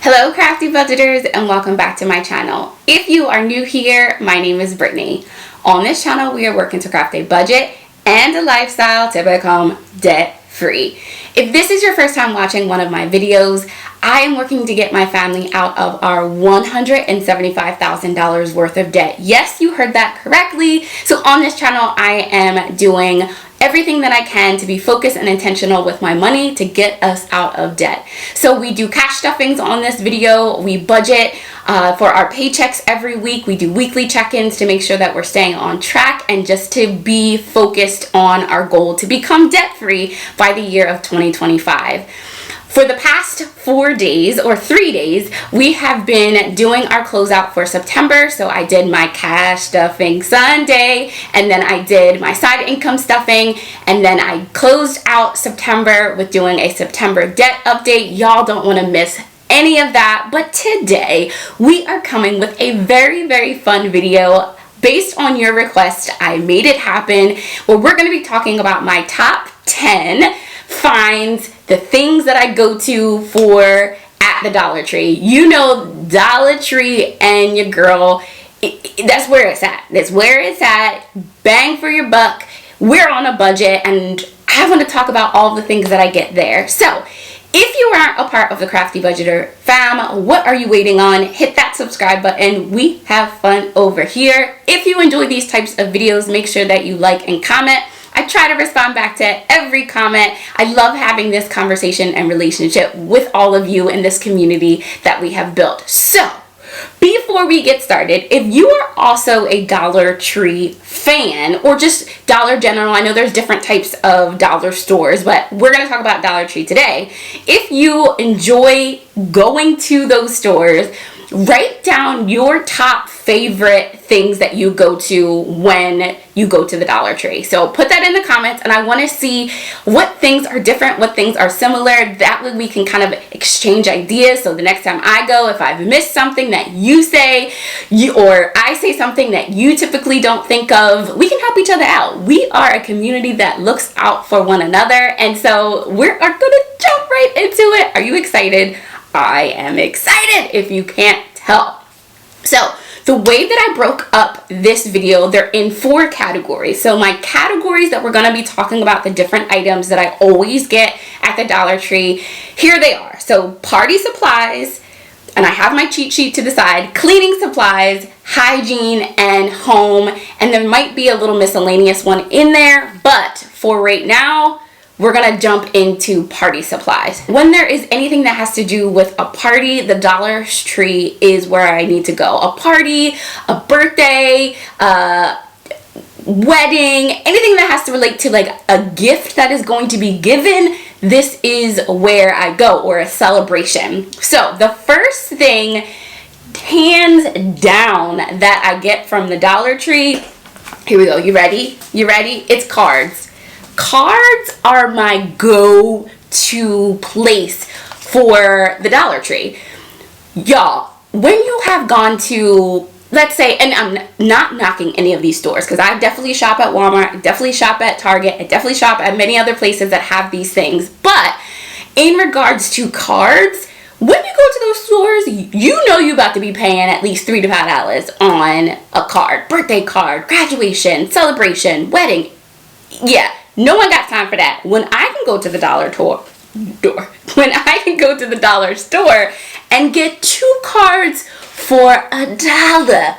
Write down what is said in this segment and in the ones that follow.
Hello Crafty Budgeters, and welcome back to my channel. If you are new here, my name is Brittany. On this channel we are working to craft a budget and a lifestyle to become debt free. If this is your first time watching one of my videos, I am working to get my family out of our $175,000 worth of debt. Yes, you heard that correctly. So on this channel I am doing everything that I can to be focused and intentional with my money to get us out of debt. So we do cash stuffings on this video. We budget for our paychecks every week. We do weekly check-ins to make sure that we're staying on track and just to be focused on our goal to become debt-free by the year of 2025. For the past 4 days or 3 days, we have been doing our closeout for September. So I did my cash stuffing Sunday, and then I did my side income stuffing, and then I closed out September with doing a September debt update. Y'all don't want to miss any of that. But today we are coming with a very fun video based on your request. I made it happen, where we're going to be talking about my top 10 finds, the things that I go to for at the Dollar Tree. You know, Dollar Tree and your girl, that's where it's at. That's where it's at. Bang for your buck. We're on a budget, and I want to talk about all the things that I get there. So if you aren't a part of the Crafty Budgeter fam, what are you waiting on? Hit that subscribe button. We have fun over here. If you enjoy these types of videos, make sure that you like and comment. I try to respond back to every comment. I love having this conversation and relationship with all of you in this community that we have built. So before we get started, if you are also a Dollar Tree fan or just Dollar General, I know there's different types of dollar stores, but we're going to talk about Dollar Tree today. If you enjoy going to those stores, write down your top favorite things that you go to when you go to the Dollar Tree. So put that in the comments, and I want to see what things are different, what things are similar. That way we can kind of exchange ideas. So the next time I go, if I've missed something that you say, or I say something that you typically don't think of, we can help each other out. We are a community that looks out for one another, and so we're going to jump right into it. Are you excited? I am excited, if you can't tell. So the way that I broke up this video, they're in 4 categories. So my categories that we're going to be talking about, the different items that I always get at the Dollar Tree, here they are. So party supplies, and I have my cheat sheet to the side, cleaning supplies, hygiene, and home, and there might be a little miscellaneous one in there, but for right now, we're gonna jump into party supplies. When there is anything that has to do with a party, the Dollar Tree is where I need to go. A party, a birthday, a wedding, anything that has to relate to like a gift that is going to be given, this is where I go, or a celebration. So the first thing, hands down, that I get from the Dollar Tree, here we go, you ready? You ready? It's cards. Cards are my go-to place for the Dollar Tree. Y'all, when you have gone to, let's say, and I'm not knocking any of these stores, because I definitely shop at Walmart, I definitely shop at Target, I definitely shop at many other places that have these things, but in regards to cards, when you go to those stores, you know you're about to be paying at least $3 to $5 on a card. Birthday card, graduation, celebration, wedding. Yeah. No one got time for that. When I can go to the dollar store and get 2 cards for $1. $1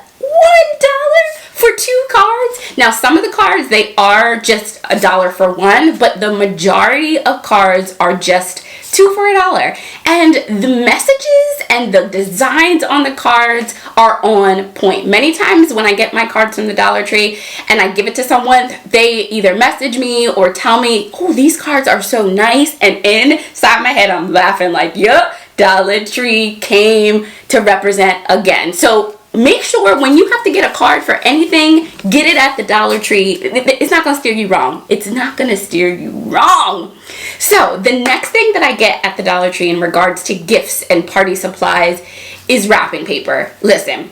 for 2 cards. Now, some of the cards, they are just $1 for 1, but the majority of cards are just 2 for $1. And the messages and the designs on the cards are on point. Many times when I get my cards from the Dollar Tree and I give it to someone, they either message me or tell me, oh, these cards are so nice. And inside my head, I'm laughing like, yup, Dollar Tree came to represent again. So make sure when you have to get a card for anything, get it at the Dollar Tree. It's not going to steer you wrong. It's not going to steer you wrong. So the next thing that I get at the Dollar Tree in regards to gifts and party supplies is wrapping paper. Listen,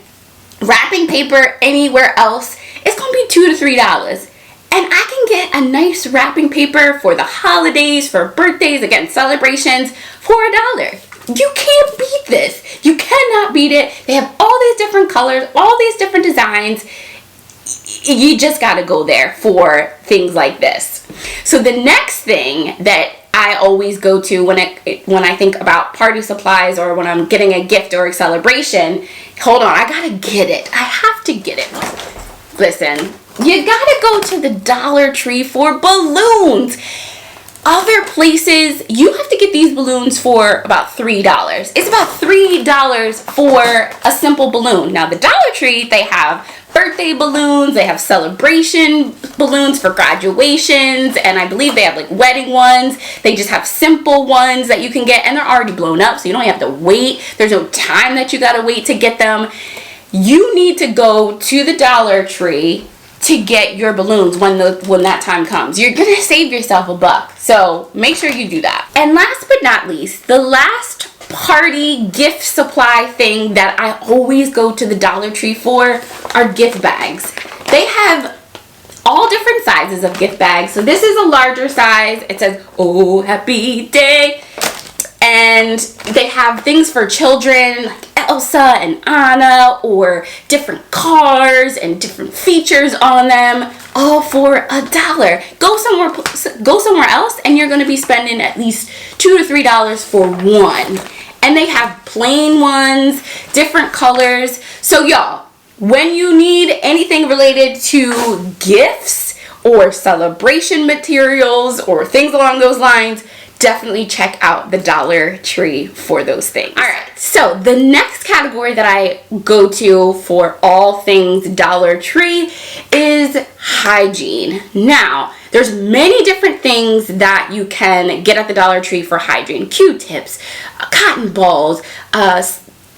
wrapping paper anywhere else, it's going to be $2 to $3. And I can get a nice wrapping paper for the holidays, for birthdays, again, celebrations, for $1. You can't beat this. You cannot beat it. They have all these different colors, all these different designs. You just got to go there for things like this. So the next thing that I always go to when I think about party supplies or when I'm getting a gift or a celebration, hold on, I gotta get it. I have to get it. Listen, you gotta go to the Dollar Tree for balloons. Other places, you have to get these balloons for about $3. It's about $3 for a simple balloon. Now, the Dollar Tree, they have birthday balloons, they have celebration balloons for graduations, and I believe they have like wedding ones. They just have simple ones that you can get, and they're already blown up, so you don't have to wait. There's no time that you gotta wait to get them. You need to go to the Dollar Tree to get your balloons when that time comes. You're gonna save yourself $1. So make sure you do that. And last but not least, the last party gift supply thing that I always go to the Dollar Tree for are gift bags. They have all different sizes of gift bags. So this is a larger size. It says, "Oh, happy day." And they have things for children like Elsa and Anna, or different cars and different features on them, all for $1. Go somewhere else and you're going to be spending at least $2 to $3 for one. And they have plain ones, different colors. So y'all, when you need anything related to gifts or celebration materials or things along those lines, definitely check out the Dollar Tree for those things. All right, so the next category that I go to for all things Dollar Tree is hygiene. Now, there's many different things that you can get at the Dollar Tree for hygiene. Q-tips, cotton balls,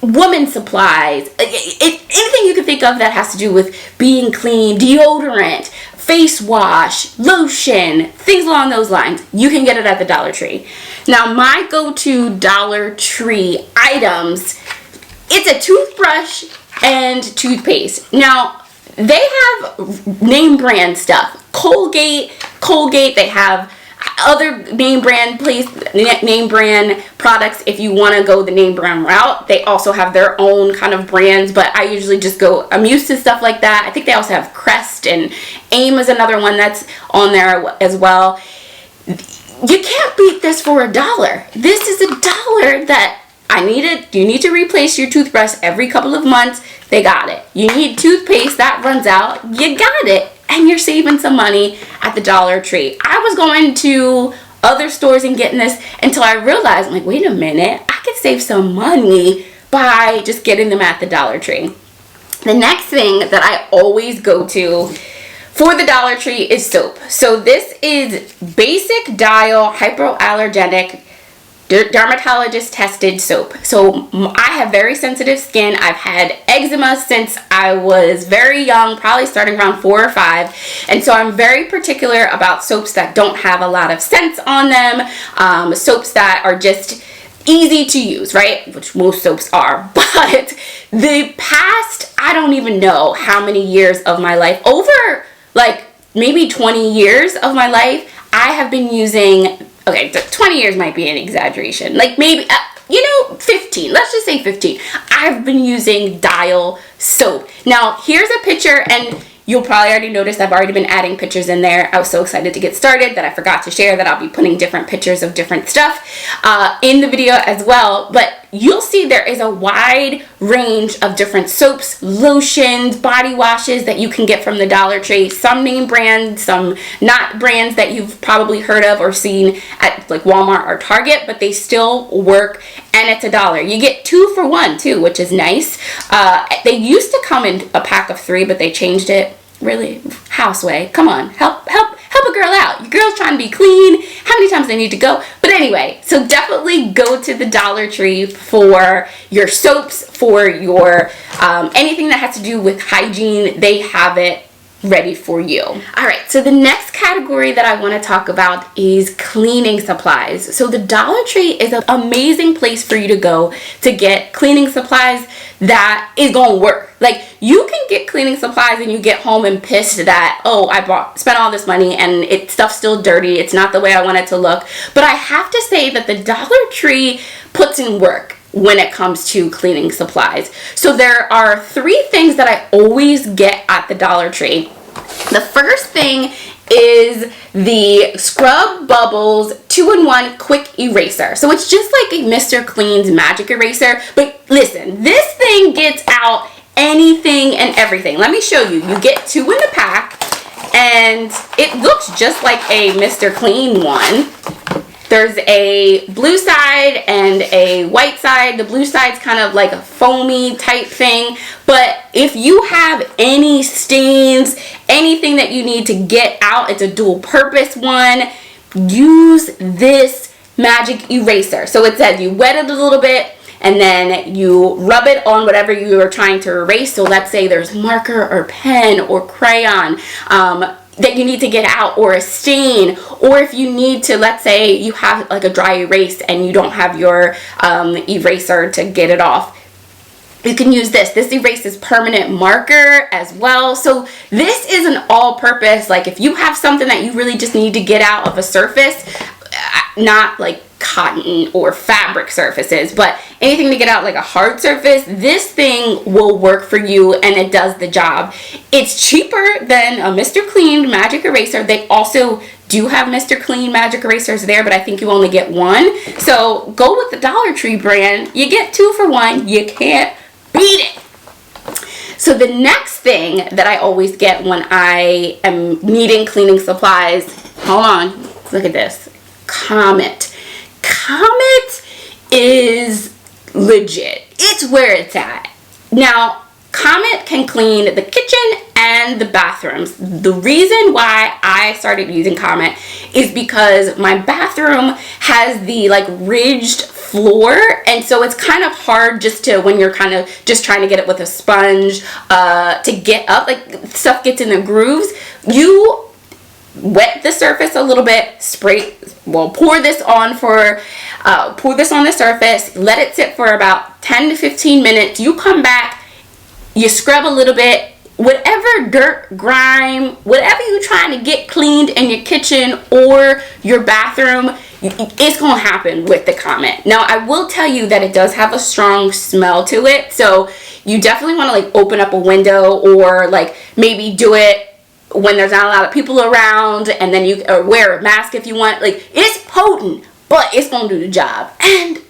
woman supplies, anything you can think of that has to do with being clean, deodorant, face wash, lotion, things along those lines. You can get it at the Dollar Tree. Now, my go-to Dollar Tree items, it's a toothbrush and toothpaste. Now, they have name brand stuff. Colgate, they have other name brand products if you want to go the name brand route. They also have their own kind of brands, but I usually just go, I'm used to stuff like that. I think they also have Crest, and AIM is another one that's on there as well. You can't beat this for $1. This is $1 that you need to replace your toothbrush every couple of months. They got it. You need toothpaste that runs out. You got it. And you're saving some money at the Dollar Tree. I was going to other stores and getting this until I realized, I'm like, wait a minute, I could save some money by just getting them at the Dollar Tree. The next thing that I always go to for the Dollar Tree is soap. So this is Basic Dial Hypoallergenic dermatologist tested soap. So I have very sensitive skin. I've had eczema since I was very young, probably starting around 4 or 5. And so I'm very particular about soaps that don't have a lot of scents on them, soaps that are just easy to use, right? Which most soaps are. But the past, I don't even know how many years of my life, over like maybe 20 years of my life, I have been using, okay, 20 years might be an exaggeration. Like maybe, 15. Let's just say 15. I've been using Dial soap. Now, here's a picture, and you'll probably already notice I've already been adding pictures in there. I was so excited to get started that I forgot to share that I'll be putting different pictures of different stuff in the video as well. But you'll see there is a wide range of different soaps, lotions, body washes that you can get from the Dollar Tree. Some name brands, some not brands that you've probably heard of or seen at like Walmart or Target, but they still work, and it's $1. You get 2 for 1 too, which is nice. They used to come in a pack of 3, but they changed it. Really, Houseway, come on, help a girl out. Your girl's trying to be clean. How many times do they need to go? But anyway, so definitely go to the Dollar Tree for your soaps, for your anything that has to do with hygiene. They have it ready for you. All right, so the next category that I want to talk about is cleaning supplies. So the Dollar Tree is an amazing place for you to go to get cleaning supplies that is going to work. Like, you can get cleaning supplies and you get home and pissed that, oh, spent all this money and stuff's still dirty. It's not the way I want it to look. But I have to say that the Dollar Tree puts in work when it comes to cleaning supplies. So there are 3 things that I always get at the Dollar Tree. The first thing is the Scrub Bubbles 2-in-1 Quick Eraser. So it's just like a Mr. Clean's magic eraser. But listen, this thing gets out anything and everything. Let me show you. You get 2 in the pack, and it looks just like a Mr. Clean one. There's a blue side and a white side. The blue side's kind of like a foamy type thing. But if you have any stains, anything that you need to get out, it's a dual purpose one. Use this magic eraser. So it says you wet it a little bit and then you rub it on whatever you are trying to erase. So let's say there's marker or pen or crayon that you need to get out, or a stain, or if you need to, let's say you have like a dry erase and you don't have your eraser to get it off, you can use this. This erases permanent marker as well. So this is an all-purpose, like if you have something that you really just need to get out of a surface, not like cotton or fabric surfaces, but anything to get out like a hard surface, this thing will work for you and it does the job. It's cheaper than a Mr. Clean magic eraser. They also do have Mr. Clean magic erasers there, but I think you only get 1. So go with the Dollar Tree brand. You get 2 for 1. You can't beat it. So the next thing that I always get when I am needing cleaning supplies, hold on, look at this, Comet. Comet is legit. It's where it's at. Now, Comet can clean the kitchen and the bathrooms. The reason why I started using Comet is because my bathroom has the like ridged floor, and so it's kind of hard just to, when you're kind of just trying to get it with a sponge to get up, like stuff gets in the grooves. You wet the surface a little bit, pour this on the surface, let it sit for about 10 to 15 minutes. You come back, you scrub a little bit, whatever dirt, grime, whatever you're trying to get cleaned in your kitchen or your bathroom, it's gonna happen with the Comet. Now, I will tell you that it does have a strong smell to it, so you definitely want to like open up a window, or like maybe do it when there's not a lot of people around, and then you wear a mask if you want. Like, it's potent, but it's gonna do the job, and you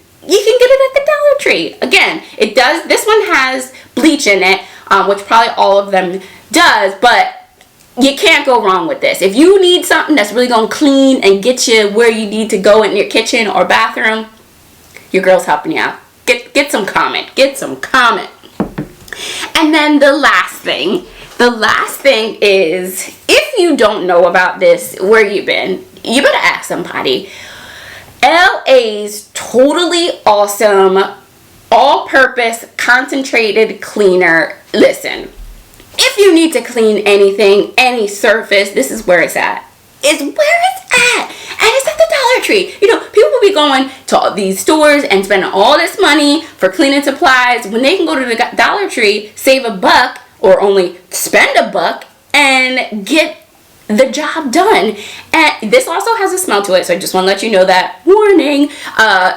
can get it at the Dollar Tree. Again, it does. This one has bleach in it, which probably all of them does, but you can't go wrong with this. If you need something that's really gonna clean and get you where you need to go in your kitchen or bathroom, your girl's helping you out. Get some Comet. Get some Comet. And then the last thing is, if you don't know about this, where you been, you better ask somebody. LA's totally awesome all-purpose concentrated cleaner. Listen, if you need to clean anything, any surface, this is where it's at. It's where it's at. And it's at the Dollar Tree. You know, people will be going to all these stores and spending all this money for cleaning supplies when they can go to the Dollar Tree, save $1, or only spend $1 and get the job done. And this also has a smell to it, so I just want to let you know that. Warning.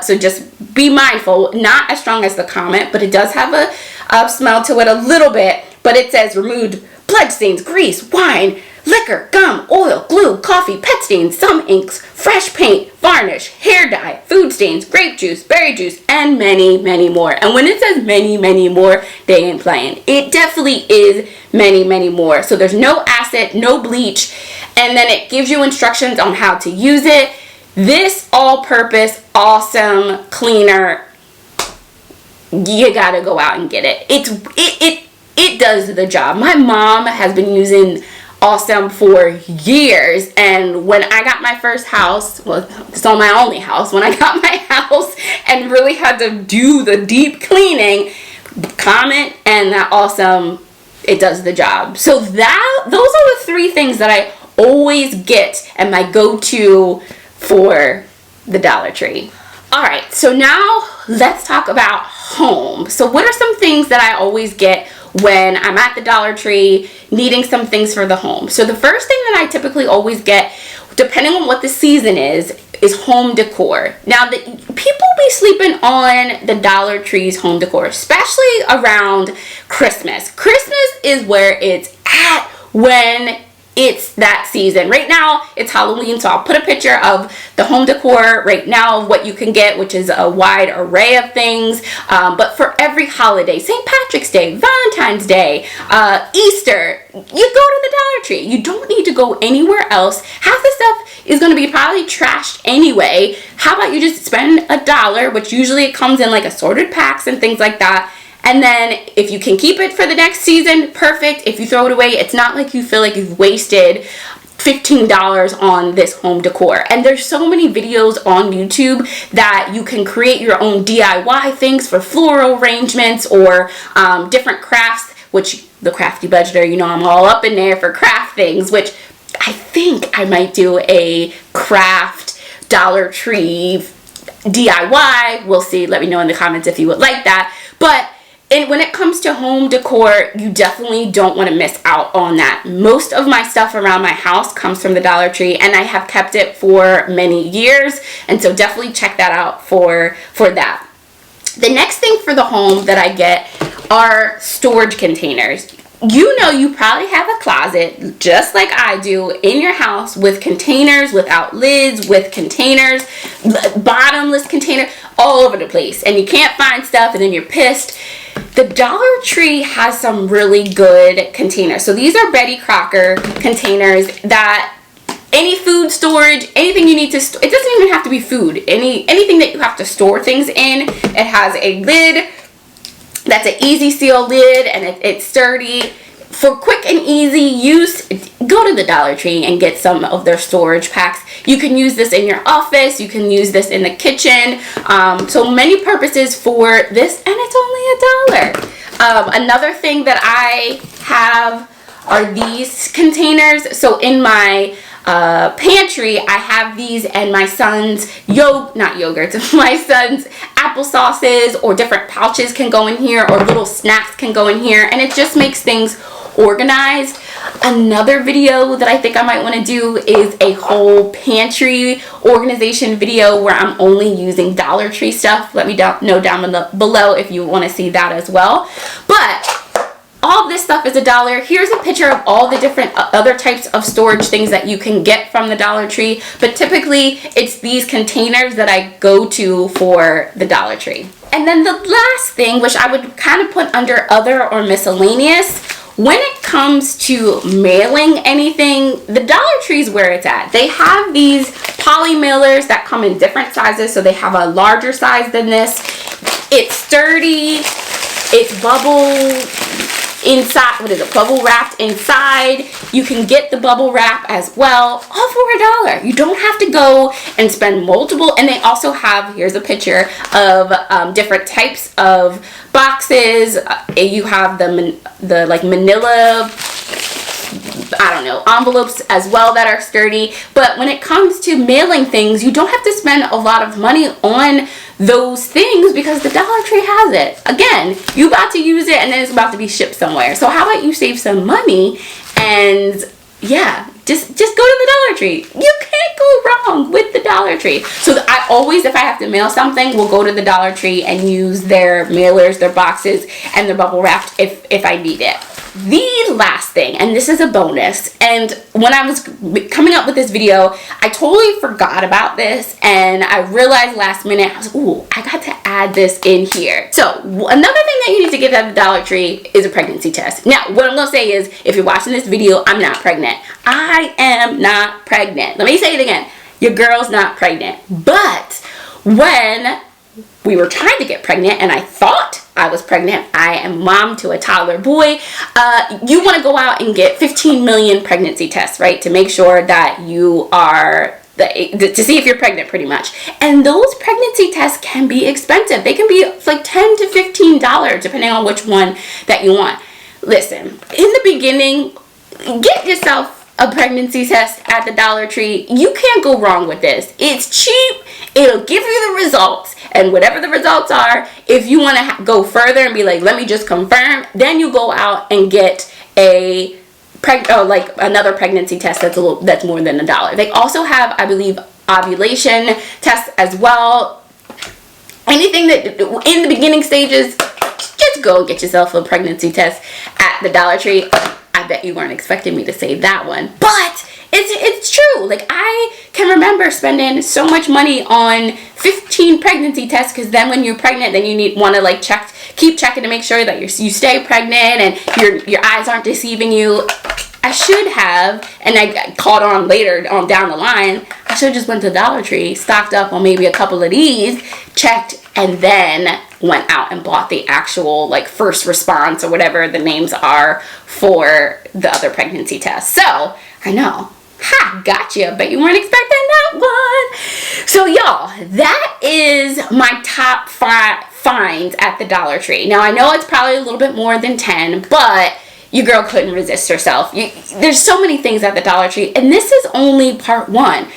So just be mindful. Not as strong as the Comet, but it does have a smell to it a little bit. But it says removed blood stains, grease, wine, liquor, gum, oil, glue, coffee, pet stains, some inks, fresh paint, varnish, hair dye, food stains, grape juice, berry juice, and many, many more. And when it says many, many more, they ain't playing. It definitely is many, many more. So there's no acid, no bleach, and then it gives you instructions on how to use it. This all-purpose, awesome cleaner, you gotta go out and get it. It does the job. My mom has been using Awesome for years, and when I got my first house, well, it's not my only house, when I got my house and really had to do the deep cleaning, Comet and that Awesome it does the job. So those are the 3 things that I always get and my go-to for the Dollar Tree. All right, so now let's talk about home. So what are some things that I always get when I'm at the Dollar Tree needing some things for the home? So the first thing that I typically always get, depending on what the season is home decor. Now, people be sleeping on the Dollar Tree's home decor, especially around Christmas. Christmas is where it's at when it's that season. Right now, it's Halloween, so I'll put a picture of the home decor right now of what you can get, which is a wide array of things. But for every holiday, St. Patrick's Day, Valentine's Day, Easter, you go to the Dollar Tree. You don't need to go anywhere else. Half the stuff is going to be probably trashed anyway. How about you just spend $1, which usually it comes in like assorted packs and things like that. And then if you can keep it for the next season, perfect. If you throw it away, it's not like you feel like you've wasted $15 on this home decor. And there's so many videos on YouTube that you can create your own DIY things for floral arrangements or different crafts, which the Crafty Budgeter, you know, I'm all up in there for craft things, which I think I might do a craft Dollar Tree DIY. We'll see. Let me know in the comments if you would like that. But when it comes to home decor, you definitely don't want to miss out on that. Most of my stuff around my house comes from the Dollar Tree, and I have kept it for many years, and so definitely check that out for that. The next thing for the home that I get are storage containers. You know, you probably have a closet just like I do in your house with containers without lids, with containers, bottomless container all over the place, and you can't find stuff and then you're pissed. The Dollar Tree has some really good containers. So these are Betty Crocker containers that any food storage, anything you need to store, it doesn't even have to be food. Anything that you have to store things in, it has a lid that's an easy seal lid, and it's sturdy. For quick and easy use, go to the Dollar Tree and get some of their storage packs. You can use this in your office. You can use this in the kitchen. So many purposes for this, and it's only $1. Another thing that I have are these containers. So in my pantry, I have these, and my son's my son's applesauces or different pouches can go in here, or little snacks can go in here, and it just makes things organized. Another video that I think I might want to do is a whole pantry organization video where I'm only using Dollar Tree stuff. Let me know down below if you want to see that as well. But all this stuff is $1. Here's a picture of all the different other types of storage things that you can get from the Dollar Tree. But typically, it's these containers that I go to for the Dollar Tree. And then the last thing, which I would kind of put under other or miscellaneous, when it comes to mailing anything, the Dollar Tree is where it's at. They have these poly mailers that come in different sizes. So they have a larger size than this. It's sturdy. It's bubble wrapped inside. You can get the bubble wrap as well, all for $1. You don't have to go and spend multiple. And they also have, here's a picture of different types of boxes. You have the like manila, envelopes as well that are sturdy. But when it comes to mailing things, you don't have to spend a lot of money on those things because the Dollar Tree has it. Again, you about to use it and then it's about to be shipped somewhere. So how about you save some money and just go to the Dollar Tree. You can't go wrong with the Dollar Tree. So I always, if I have to mail something, will go to the Dollar Tree and use their mailers, their boxes, and their bubble wrapped if I need it. The last thing, and this is a bonus, and when I was coming up with this video, I totally forgot about this, and I realized last minute, I was like, ooh, I got to add this in here. So another thing that you need to get at the Dollar Tree is a pregnancy test. Now, what I'm going to say is, if you're watching this video, I'm not pregnant. I am not pregnant. Let me say it again. Your girl's not pregnant. But when we were trying to get pregnant and I thought I was pregnant, I am mom to a toddler boy, you want to go out and get 15 million pregnancy tests, right? To make sure that you are, to see if you're pregnant pretty much. And those pregnancy tests can be expensive. They can be like $10 to $15 depending on which one that you want. listen, in the beginning, get yourself a pregnancy test at the Dollar Tree. You can't go wrong with this. It's cheap. It'll give you the results. And whatever the results are, if you want to go further and be like, let me just confirm, then you go out and get a like another pregnancy test that's more than $1. They also have, I believe, ovulation tests as well. Anything that in the beginning stages, just go and get yourself a pregnancy test at the Dollar Tree. I bet you weren't expecting me to say that one, but it's true. Like, I can remember spending so much money on 15 pregnancy tests, because then when you're pregnant, then you want to like keep checking to make sure that you stay pregnant and your eyes aren't deceiving you. I should have, and I caught on later on down the line, I should have just went to Dollar Tree, stocked up on maybe a couple of these, checked, and then went out and bought the actual like first response or whatever the names are for the other pregnancy tests. So I know, gotcha, but you weren't expecting that one. So y'all, that is my top 5 finds at the Dollar Tree. Now I know it's probably a little bit more than 10, but your girl couldn't resist herself. There's so many things at the Dollar Tree, and this is only part 1.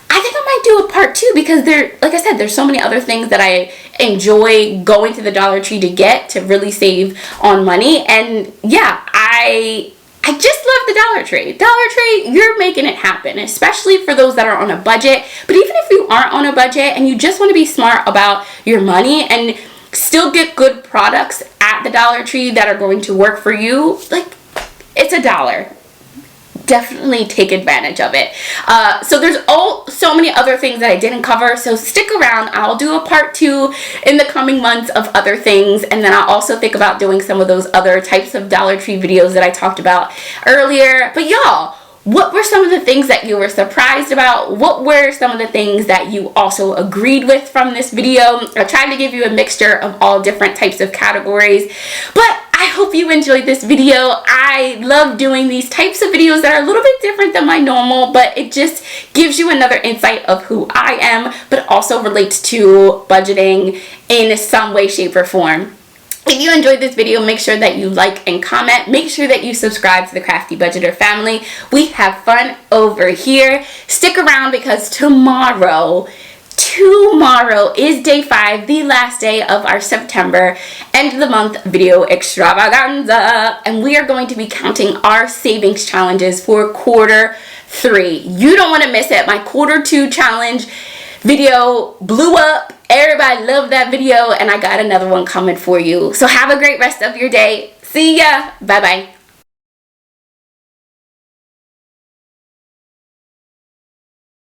I think I might do a part 2, because like I said, there's so many other things that I enjoy going to the Dollar Tree to get to really save on money. And yeah, I just love the Dollar Tree. Dollar Tree, you're making it happen, especially for those that are on a budget. But even if you aren't on a budget and you just want to be smart about your money and still get good products at the Dollar Tree that are going to work for you, like, it's $1. Definitely take advantage of it. So there's so many other things that I didn't cover, so stick around. I'll do a part 2 in the coming months of other things, and then I'll also think about doing some of those other types of Dollar Tree videos that I talked about earlier. But y'all, what were some of the things that you were surprised about? What were some of the things that you also agreed with from this video? I tried to give you a mixture of all different types of categories, but I hope you enjoyed this video. I love doing these types of videos that are a little bit different than my normal, but it just gives you another insight of who I am, but also relates to budgeting in some way, shape, or form. If you enjoyed this video, make sure that you like and comment. Make sure that you subscribe to the Crafty Budgeter family. We have fun over here. Stick around, because tomorrow is day 5, the last day of our September end of the month video extravaganza, and we are going to be counting our savings challenges for quarter 3. You don't want to miss it. My quarter 2 challenge video blew up. Everybody loved that video, and I got another one coming for you. So have a great rest of your day. See ya. Bye bye.